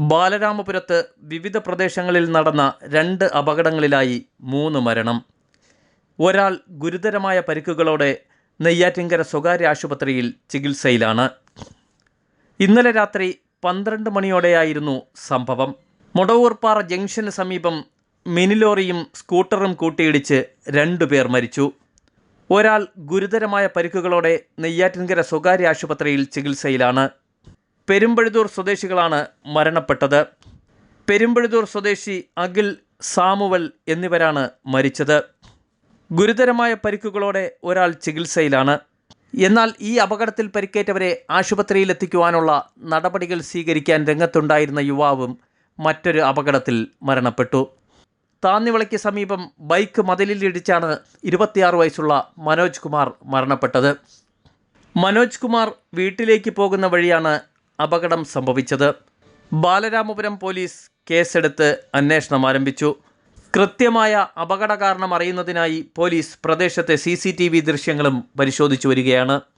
ബാലരാമപുരത്ത് വിവിധ പ്രദേശങ്ങളിൽ നടന്ന 2 അപകടങ്ങളിലായി 3 മരണം. ഒരാൾ ഗുരുതരമായ പരിക്കുകളോടെ നെയ്യാറ്റിൻകര സ്വകാര്യ ആശുപത്രിയിൽ ചികിത്സയിലാണ്. ഇന്നലെ രാത്രി 12 മണിയോടെയായിരുന്നു സംഭവം. മൊടവൂർപ്പാറ ജംഗ്ഷന് സമീപം മിനിലോറിയും സ്കൂട്ടറും കൂട്ടിയിടിച്ച് 2 പേർ മരിച്ചു. ഒരാൾ ഗുരുതരമായ പരിക്കുകളോടെ നെയ്യാറ്റിൻകര സ്വകാര്യ ആശുപത്രിയിൽ ചികിത്സയിലാണ്. പെരുമ്പഴുതൂർ സ്വദേശികളാണ് മരണപ്പെട്ടത്. പെരുമ്പഴുതൂർ സ്വദേശി അഖിൽ, സാമുവൽ എന്നിവരാണ് മരിച്ചത്. ഗുരുതരമായ പരിക്കുകളോടെ ഒരാൾ ചികിത്സയിലാണ്. എന്നാൽ ഈ അപകടത്തിൽ പരിക്കേറ്റവരെ ആശുപത്രിയിലെത്തിക്കുവാനുള്ള നടപടികൾ സ്വീകരിക്കാൻ രംഗത്തുണ്ടായിരുന്ന യുവാവും മറ്റൊരു അപകടത്തിൽ മരണപ്പെട്ടു. താന്നിവളയ്ക്ക് സമീപം ബൈക്ക് മതിലിലിടിച്ചാണ് 26 വയസ്സുള്ള മനോജ് കുമാർ മരണപ്പെട്ടത്. മനോജ് കുമാർ വീട്ടിലേക്ക് പോകുന്ന വഴിയാണ് അപകടം സംഭവിച്ചത്. ബാലരാമപുരം പോലീസ് കേസെടുത്ത് അന്വേഷണം ആരംഭിച്ചു. കൃത്യമായ അപകട കാരണം അറിയുന്നതിനായി പോലീസ് പ്രദേശത്തെ CCTV ദൃശ്യങ്ങളും പരിശോധിച്ചു വരികയാണ്.